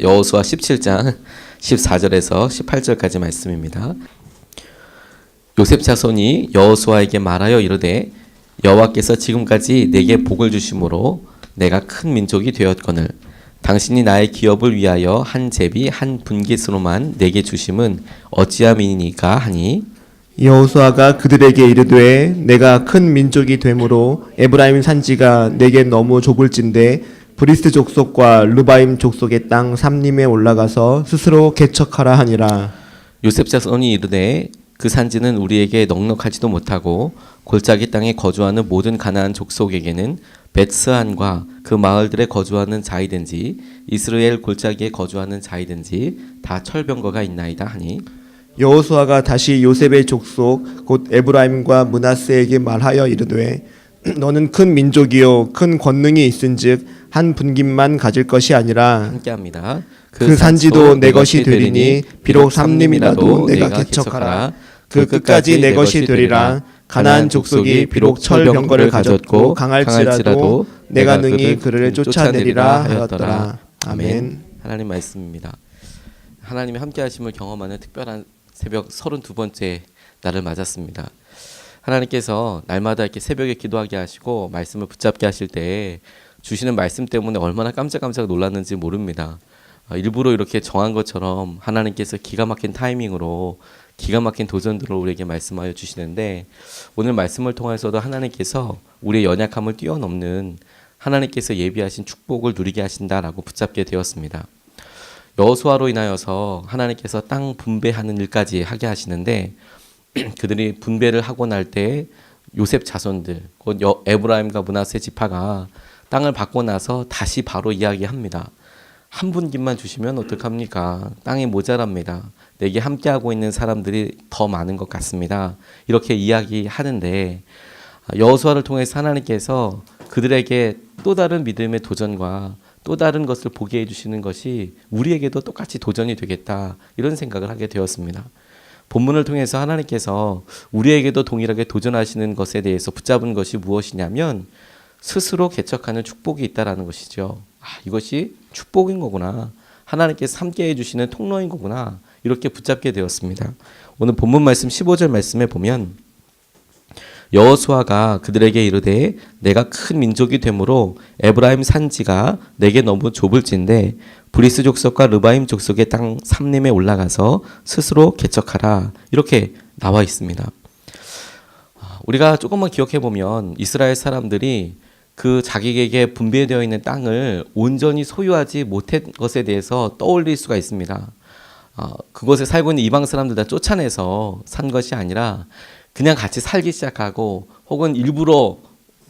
여호수아 17장 14절에서 18절까지 말씀입니다. 요셉 자손이 여호수아에게 말하여 이르되 여호와께서 지금까지 내게 복을 주심으로 내가 큰 민족이 되었거늘 당신이 나의 기업을 위하여 한 제비 한 분깃으로만 내게 주심은 어찌함이니까 하니 여호수아가 그들에게 이르되 내가 큰 민족이 되므로 에브라임 산지가 내게 너무 좁을진데 브리스 족속과 르바임 족속의 땅 삼림에 올라가서 스스로 개척하라 하니라. 요셉 자손이 이르되 그 산지는 우리에게 넉넉하지도 못하고 골짜기 땅에 거주하는 모든 가나안 족속에게는 벳스한과 그 마을들에 거주하는 자이든지 이스라엘 골짜기에 거주하는 자이든지 다 철병거가 있나이다 하니 여호수아가 다시 요셉의 족속 곧 에브라임과 므낫세에게 말하여 이르되 너는 큰 민족이요 큰 권능이 있은즉 한 분깃만 가질 것이 아니라 함께합니다. 그 산지도 내 것이 되리니 비록 삼림이라도 내가 개척하라. 그 끝까지 내 것이 되리라. 가나안 족속이 비록 철병거를 가졌고 강할지라도 내가 능히 그를 쫓아내리라 하였더라. 아멘. 하나님 말씀입니다. 하나님의 함께하심을 경험하는 특별한 새벽 32번째 날을 맞았습니다. 하나님께서 날마다 이렇게 새벽에 기도하게 하시고 말씀을 붙잡게 하실 때 주시는 말씀 때문에 얼마나 깜짝깜짝 놀랐는지 모릅니다. 일부러 이렇게 정한 것처럼 하나님께서 기가 막힌 타이밍으로 기가 막힌 도전들을 우리에게 말씀하여 주시는데 오늘 말씀을 통해서도 하나님께서 우리의 연약함을 뛰어넘는 하나님께서 예비하신 축복을 누리게 하신다라고 붙잡게 되었습니다. 여호수아로 인하여서 하나님께서 땅 분배하는 일까지 하게 하시는데 그들이 분배를 하고 날 때 요셉 자손들 곧 에브라임과 므낫세 지파가 땅을 받고 나서 다시 바로 이야기합니다. 한 분깃만 주시면 어떡합니까? 땅이 모자랍니다. 내게 함께하고 있는 사람들이 더 많은 것 같습니다. 이렇게 이야기하는데 여호수아를 통해서 하나님께서 그들에게 또 다른 믿음의 도전과 또 다른 것을 보게 해주시는 것이 우리에게도 똑같이 도전이 되겠다 이런 생각을 하게 되었습니다. 본문을 통해서 하나님께서 우리에게도 동일하게 도전하시는 것에 대해서 붙잡은 것이 무엇이냐면 스스로 개척하는 축복이 있다라는 것이죠. 이것이 축복인 거구나. 하나님께서 함께 해주시는 통로인 거구나. 이렇게 붙잡게 되었습니다. 오늘 본문 말씀 15절 말씀에 보면 여호수아가 그들에게 이르되 내가 큰 민족이 되므로 에브라임 산지가 내게 너무 좁을진데 브리스 족속과 르바임 족속의 땅 삼림에 올라가서 스스로 개척하라. 이렇게 나와 있습니다. 우리가 조금만 기억해 보면 이스라엘 사람들이 그 자기에게 분배되어 있는 땅을 온전히 소유하지 못한 것에 대해서 떠올릴 수가 있습니다. 그곳에 살고 있는 이방 사람들 다 쫓아내서 산 것이 아니라 그냥 같이 살기 시작하고 혹은 일부러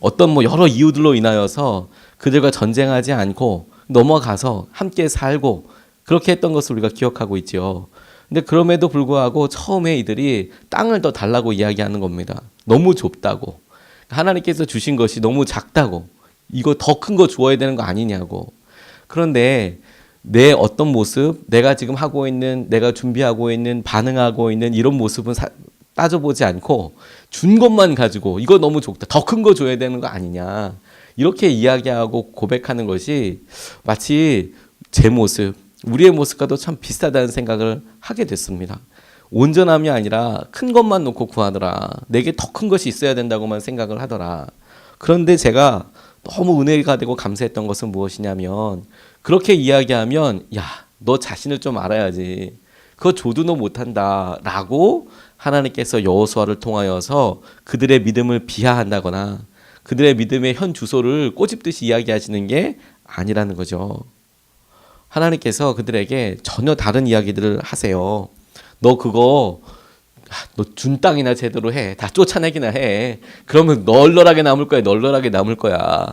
어떤 여러 이유들로 인하여서 그들과 전쟁하지 않고 넘어가서 함께 살고 그렇게 했던 것을 우리가 기억하고 있죠. 근데 그럼에도 불구하고 처음에 이들이 땅을 더 달라고 이야기하는 겁니다. 너무 좁다고. 하나님께서 주신 것이 너무 작다고. 이거 더 큰 거 주어야 되는 거 아니냐고. 그런데 내 어떤 모습, 내가 지금 하고 있는, 내가 준비하고 있는, 반응하고 있는 이런 모습은 따져보지 않고 준 것만 가지고 이거 너무 적다. 더 큰 거 줘야 되는 거 아니냐. 이렇게 이야기하고 고백하는 것이 마치 제 모습, 우리의 모습과도 참 비슷하다는 생각을 하게 됐습니다. 온전함이 아니라 큰 것만 놓고 구하더라. 내게 더 큰 것이 있어야 된다고만 생각을 하더라. 그런데 제가 너무 은혜가 되고 감사했던 것은 무엇이냐면 그렇게 이야기하면 야, 너 자신을 좀 알아야지. 그거 줘도 너 못한다 라고 하나님께서 여호수아를 통하여서 그들의 믿음을 비하한다거나 그들의 믿음의 현 주소를 꼬집듯이 이야기하시는 게 아니라는 거죠. 하나님께서 그들에게 전혀 다른 이야기들을 하세요. 너 그거 너 준 땅이나 제대로 해. 다 쫓아내기나 해. 그러면 널널하게 남을 거야. 널널하게 남을 거야.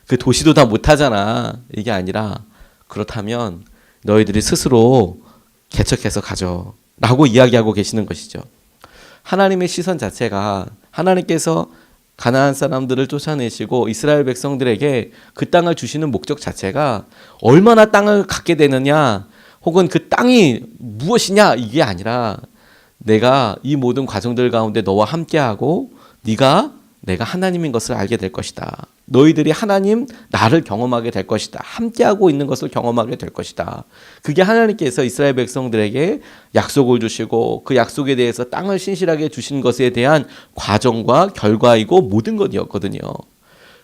그 도시도 다 못하잖아. 이게 아니라 그렇다면 너희들이 스스로 개척해서 가져 라고 이야기하고 계시는 것이죠. 하나님의 시선 자체가 하나님께서 가나안 사람들을 쫓아내시고 이스라엘 백성들에게 그 땅을 주시는 목적 자체가 얼마나 땅을 갖게 되느냐 혹은 그 땅이 무엇이냐 이게 아니라 내가 이 모든 과정들 가운데 너와 함께하고 네가 내가 하나님인 것을 알게 될 것이다. 너희들이 하나님 나를 경험하게 될 것이다. 함께하고 있는 것을 경험하게 될 것이다. 그게 하나님께서 이스라엘 백성들에게 약속을 주시고 그 약속에 대해서 땅을 신실하게 주신 것에 대한 과정과 결과이고 모든 것이었거든요.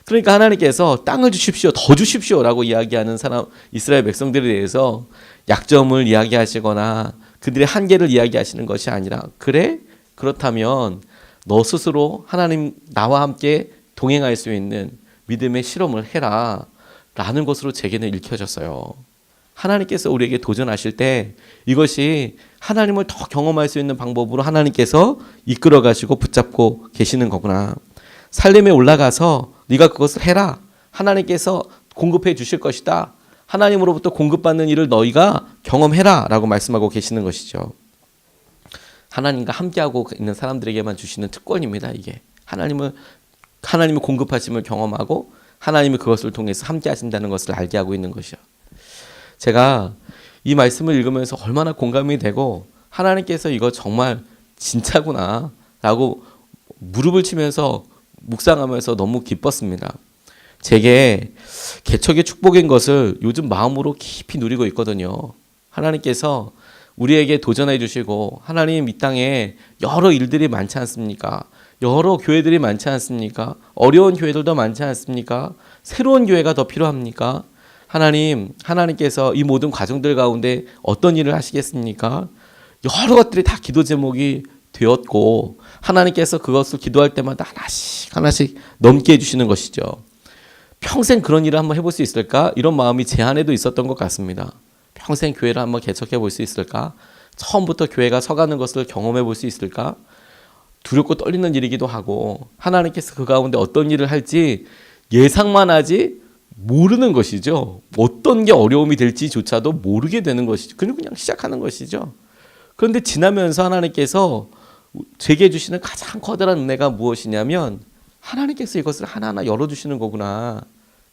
그러니까 하나님께서 땅을 주십시오, 더 주십시오라고 이야기하는 사람 이스라엘 백성들에 대해서 약점을 이야기하시거나 그들의 한계를 이야기하시는 것이 아니라 그래? 그렇다면 너 스스로 하나님 나와 함께 동행할 수 있는 믿음의 실험을 해라 라는 것으로 제게는 읽혀졌어요. 하나님께서 우리에게 도전하실 때 이것이 하나님을 더 경험할 수 있는 방법으로 하나님께서 이끌어 가시고 붙잡고 계시는 거구나. 살림에 올라가서 네가 그것을 해라. 하나님께서 공급해 주실 것이다. 하나님으로부터 공급받는 일을 너희가 경험해라 라고 말씀하고 계시는 것이죠. 하나님과 함께하고 있는 사람들에게만 주시는 특권입니다. 이게 하나님이 공급하심을 경험하고 하나님이 그것을 통해서 함께 하신다는 것을 알게 하고 있는 것이요. 제가 이 말씀을 읽으면서 얼마나 공감이 되고 하나님께서 이거 정말 진짜구나 라고 무릎을 치면서 묵상하면서 너무 기뻤습니다. 제게 개척의 축복인 것을 요즘 마음으로 깊이 누리고 있거든요. 하나님께서 우리에게 도전해 주시고 하나님 이 땅에 여러 일들이 많지 않습니까? 여러 교회들이 많지 않습니까? 어려운 교회들도 많지 않습니까? 새로운 교회가 더 필요합니까? 하나님께서 이 모든 과정들 가운데 어떤 일을 하시겠습니까? 여러 것들이 다 기도 제목이 되었고 하나님께서 그것을 기도할 때마다 하나씩 넘게 해주시는 것이죠. 평생 그런 일을 한번 해볼 수 있을까? 이런 마음이 제 안에도 있었던 것 같습니다. 평생 교회를 한번 개척해 볼 수 있을까? 처음부터 교회가 서가는 것을 경험해 볼 수 있을까? 두렵고 떨리는 일이기도 하고 하나님께서 그 가운데 어떤 일을 할지 예상만 하지 모르는 것이죠. 어떤 게 어려움이 될지조차도 모르게 되는 것이죠. 그냥 시작하는 것이죠. 그런데 지나면서 하나님께서 제게 주시는 가장 커다란 은혜가 무엇이냐면 하나님께서 이것을 하나하나 열어주시는 거구나.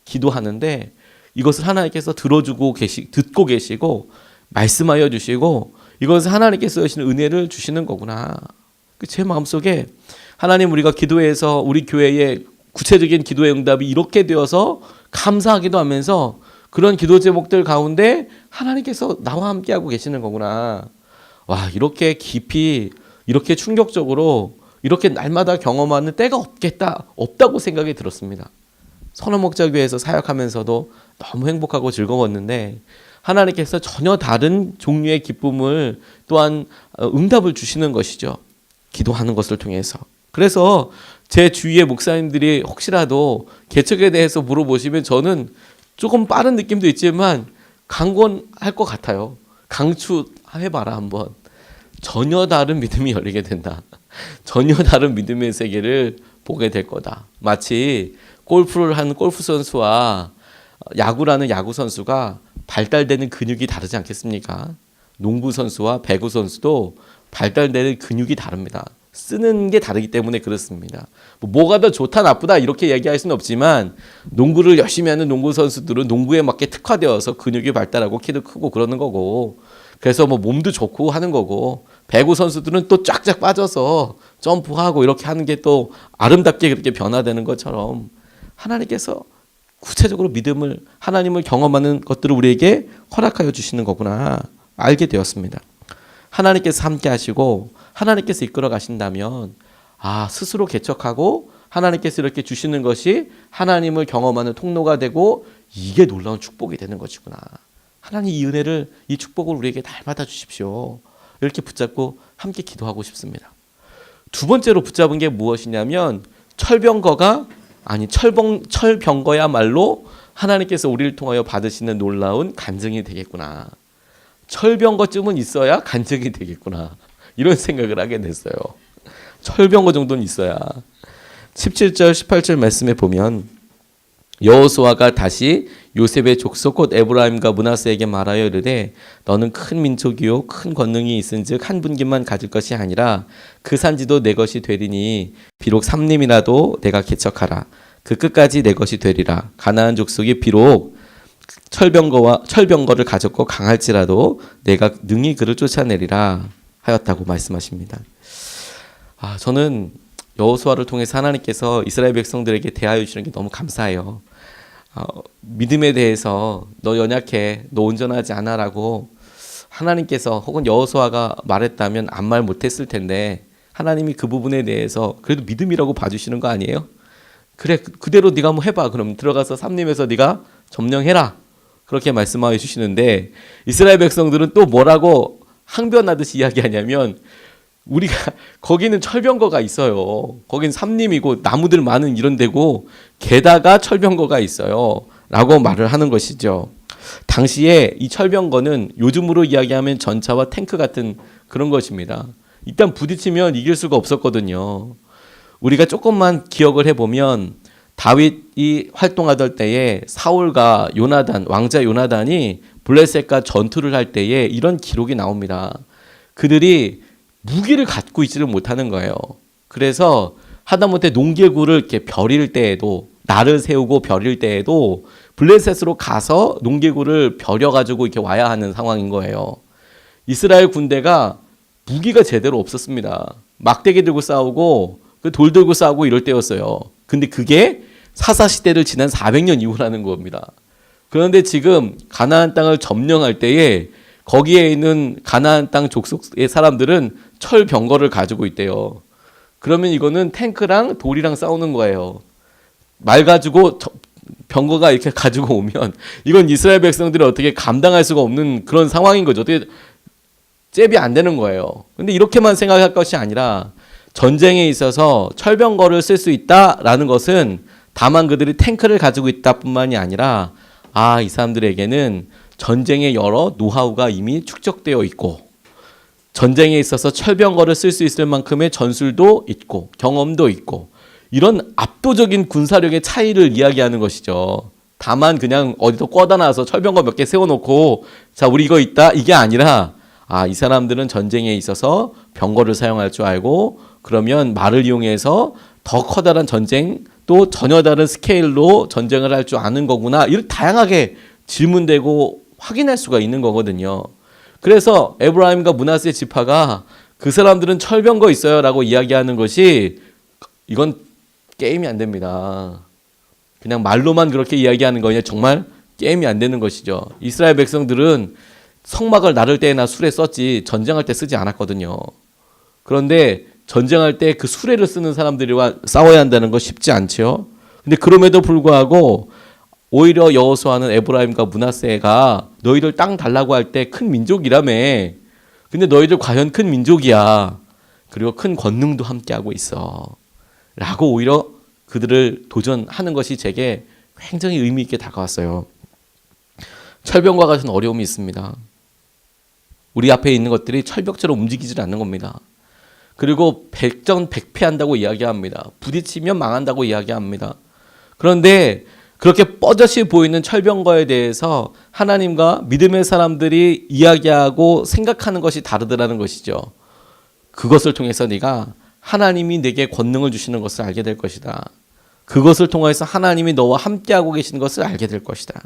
기도하는데 이것을 하나님께서 듣고 계시고 말씀하여 주시고 이것을 하나님께서 주시는 은혜를 주시는 거구나. 제 마음속에 하나님 우리가 기도해서 우리 교회의 구체적인 기도의 응답이 이렇게 되어서 감사하기도 하면서 그런 기도 제목들 가운데 하나님께서 나와 함께하고 계시는 거구나. 와, 이렇게 깊이 이렇게 충격적으로 이렇게 날마다 경험하는 때가 없다고 생각이 들었습니다. 선원목자교회에서 사역하면서도 너무 행복하고 즐거웠는데 하나님께서 전혀 다른 종류의 기쁨을 또한 응답을 주시는 것이죠. 기도하는 것을 통해서. 그래서 제 주위의 목사님들이 혹시라도 개척에 대해서 물어보시면 저는 조금 빠른 느낌도 있지만 강권할 것 같아요. 강추해봐라 한번. 전혀 다른 믿음이 열리게 된다. 전혀 다른 믿음의 세계를 보게 될 거다. 마치 골프를 하는 골프 선수와 야구라는 야구 선수가 발달되는 근육이 다르지 않겠습니까? 농구 선수와 배구 선수도 발달되는 근육이 다릅니다. 쓰는 게 다르기 때문에 그렇습니다. 뭐가 더 좋다 나쁘다 이렇게 얘기할 수는 없지만 농구를 열심히 하는 농구 선수들은 농구에 맞게 특화되어서 근육이 발달하고 키도 크고 그러는 거고 그래서 몸도 좋고 하는 거고 배구 선수들은 또 쫙쫙 빠져서 점프하고 이렇게 하는 게 또 아름답게 그렇게 변화되는 것처럼 하나님께서 구체적으로 하나님을 경험하는 것들을 우리에게 허락하여 주시는 거구나 알게 되었습니다. 하나님께서 함께 하시고 하나님께서 이끌어 가신다면 스스로 개척하고 하나님께서 이렇게 주시는 것이 하나님을 경험하는 통로가 되고 이게 놀라운 축복이 되는 것이구나. 하나님 이 은혜를 이 축복을 우리에게 날마다 주십시오. 이렇게 붙잡고 함께 기도하고 싶습니다. 두 번째로 붙잡은 게 무엇이냐면 철병거야말로 하나님께서 우리를 통하여 받으시는 놀라운 간증이 되겠구나. 철병거쯤은 있어야 간증이 되겠구나. 이런 생각을 하게 됐어요. 철병거 정도는 있어야. 17절 18절 말씀에 보면 여호수아가 다시 요셉의 족속 곧 에브라임과 므낫세에게 말하여 이르되 너는 큰 민족이요 큰 권능이 있은즉 한 분기만 가질 것이 아니라 그 산지도 내 것이 되리니 비록 삼림이라도 내가 개척하라 그 끝까지 내 것이 되리라 가나안 족속이 비록 철병거를 가졌고 강할지라도 내가 능히 그를 쫓아내리라 하였다고 말씀하십니다. 저는 여호수아를 통해서 하나님께서 이스라엘 백성들에게 대하여 주시는 게 너무 감사해요. 믿음에 대해서 너 연약해, 너 온전하지 않아라고 하나님께서 혹은 여호수아가 말했다면 아무 말 못했을 텐데 하나님이 그 부분에 대해서 그래도 믿음이라고 봐주시는 거 아니에요? 그래, 그대로 네가 한번 해봐. 그럼 들어가서 삼림에서 네가 점령해라. 그렇게 말씀하여 주시는데 이스라엘 백성들은 또 뭐라고 항변하듯이 이야기하냐면 우리가 거기는 철병거가 있어요. 거긴 삼림이고 나무들 많은 이런 데고 게다가 철병거가 있어요. 라고 말을 하는 것이죠. 당시에 이 철병거는 요즘으로 이야기하면 전차와 탱크 같은 그런 것입니다. 일단 부딪히면 이길 수가 없었거든요. 우리가 조금만 기억을 해보면 다윗이 활동하던 때에 사울과 요나단, 왕자 요나단이 블레셋과 전투를 할 때에 이런 기록이 나옵니다. 그들이 무기를 갖고 있지를 못하는 거예요. 그래서 하다못해 농계구를 이렇게 벼릴 때에도 날을 세우고 벼릴 때에도 블레셋으로 가서 농계구를 벼려가지고 이렇게 와야 하는 상황인 거예요. 이스라엘 군대가 무기가 제대로 없었습니다. 막대기 들고 싸우고 돌 들고 싸우고 이럴 때였어요. 근데 그게 사사시대를 지난 400년 이후라는 겁니다. 그런데 지금 가나안 땅을 점령할 때에 거기에 있는 가나안 땅 족속의 사람들은 철병거를 가지고 있대요. 그러면 이거는 탱크랑 돌이랑 싸우는 거예요. 말 가지고 병거가 이렇게 가지고 오면 이건 이스라엘 백성들이 어떻게 감당할 수가 없는 그런 상황인 거죠. 어떻게 잽이 안 되는 거예요. 근데 이렇게만 생각할 것이 아니라 전쟁에 있어서 철병거를 쓸 수 있다라는 것은 다만 그들이 탱크를 가지고 있다 뿐만이 아니라 이 사람들에게는 전쟁의 여러 노하우가 이미 축적되어 있고 전쟁에 있어서 철병거를 쓸 수 있을 만큼의 전술도 있고 경험도 있고 이런 압도적인 군사력의 차이를 이야기하는 것이죠. 다만 그냥 어디서 꿔다 놔서 철병거 몇 개 세워놓고 자 우리 이거 있다 이게 아니라 이 사람들은 전쟁에 있어서 병거를 사용할 줄 알고 그러면 말을 이용해서 더 커다란 전쟁 또 전혀 다른 스케일로 전쟁을 할 줄 아는 거구나. 이렇게 다양하게 질문되고 확인할 수가 있는 거거든요. 그래서 에브라임과 므낫세 지파가 그 사람들은 철병거 있어요 라고 이야기하는 것이 이건 게임이 안 됩니다. 그냥 말로만 그렇게 이야기하는 거냐 정말 게임이 안 되는 것이죠. 이스라엘 백성들은 성막을 나를 때나 수레 썼지 전쟁할 때 쓰지 않았거든요. 그런데 전쟁할 때 그 수레를 쓰는 사람들과 싸워야 한다는 거 쉽지 않죠. 근데 그럼에도 불구하고 오히려 여호수아는 에브라임과 므낫세가 너희들 땅 달라고 할 때 큰 민족이라며. 근데 너희들 과연 큰 민족이야. 그리고 큰 권능도 함께하고 있어. 라고 오히려 그들을 도전하는 것이 제게 굉장히 의미 있게 다가왔어요. 철병과 같은 어려움이 있습니다. 우리 앞에 있는 것들이 철벽처럼 움직이질 않는 겁니다. 그리고 백전백패한다고 이야기합니다. 부딪히면 망한다고 이야기합니다. 그런데 그렇게 뻗어시 보이는 철병거에 대해서 하나님과 믿음의 사람들이 이야기하고 생각하는 것이 다르더라는 것이죠. 그것을 통해서 네가 하나님이 내게 권능을 주시는 것을 알게 될 것이다. 그것을 통해서 하나님이 너와 함께하고 계시는 것을 알게 될 것이다.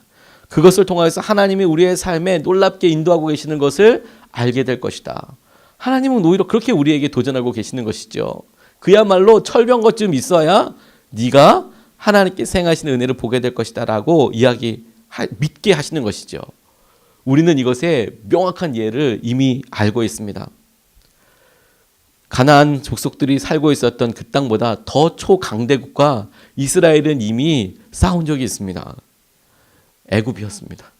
그것을 통해서 하나님이 우리의 삶에 놀랍게 인도하고 계시는 것을 알게 될 것이다. 하나님은 오히려 그렇게 우리에게 도전하고 계시는 것이죠. 그야말로 철병거쯤 있어야 네가 하나님께서 행하시는 은혜를 보게 될 것이다 라고 믿게 하시는 것이죠. 우리는 이것의 명확한 예를 이미 알고 있습니다. 가나안 족속들이 살고 있었던 그 땅보다 더 초강대국과 이스라엘은 이미 싸운 적이 있습니다. 애굽이었습니다.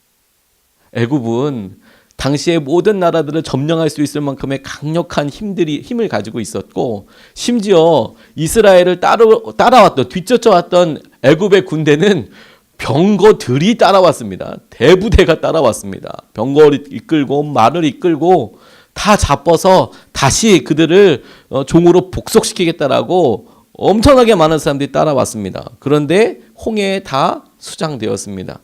애굽은 당시의 모든 나라들을 점령할 수 있을 만큼의 강력한 힘을 가지고 있었고 심지어 이스라엘을 따라왔던 뒤쫓아왔던 애굽의 군대는 병거들이 따라왔습니다. 대부대가 따라왔습니다. 병거를 이끌고 말을 이끌고 다 잡아서 다시 그들을 종으로 복속시키겠다라고 엄청나게 많은 사람들이 따라왔습니다. 그런데 홍해에 다 수장되었습니다.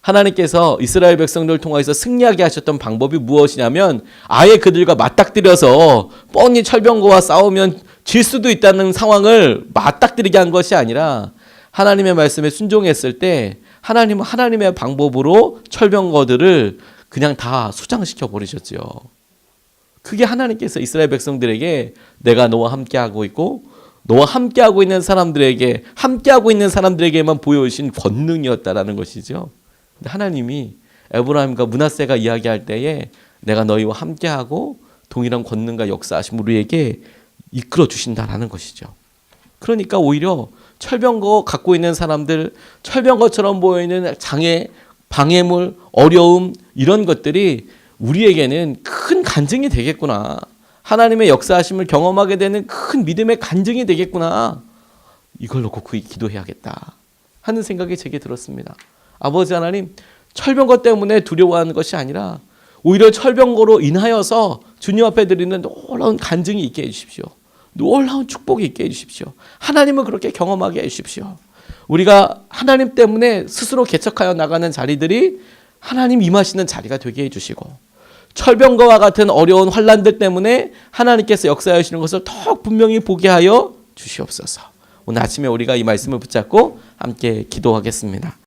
하나님께서 이스라엘 백성들을 통해서 승리하게 하셨던 방법이 무엇이냐면 아예 그들과 맞닥뜨려서 뻔히 철병거와 싸우면 질 수도 있다는 상황을 맞닥뜨리게 한 것이 아니라 하나님의 말씀에 순종했을 때 하나님은 하나님의 방법으로 철병거들을 그냥 다 수장시켜 버리셨죠. 그게 하나님께서 이스라엘 백성들에게 내가 너와 함께하고 있고 너와 함께하고 있는 사람들에게만 보여주신 권능이었다라는 것이죠. 근데 하나님이 에브라임과 므낫세가 이야기할 때에 내가 너희와 함께하고 동일한 권능과 역사하심 우리에게 이끌어 주신다라는 것이죠. 그러니까 오히려 철병거 갖고 있는 사람들, 철병거처럼 보이는 장애, 방해물, 어려움 이런 것들이 우리에게는 큰 간증이 되겠구나. 하나님의 역사하심을 경험하게 되는 큰 믿음의 간증이 되겠구나. 이걸 놓고 기도해야겠다 하는 생각이 제게 들었습니다. 아버지 하나님, 철병거 때문에 두려워하는 것이 아니라 오히려 철병거로 인하여서 주님 앞에 드리는 놀라운 간증이 있게 해주십시오. 놀라운 축복이 있게 해주십시오. 하나님을 그렇게 경험하게 해주십시오. 우리가 하나님 때문에 스스로 개척하여 나가는 자리들이 하나님 임하시는 자리가 되게 해주시고, 철병거와 같은 어려운 환난들 때문에 하나님께서 역사하시는 것을 더 분명히 보게 하여 주시옵소서. 오늘 아침에 우리가 이 말씀을 붙잡고 함께 기도하겠습니다.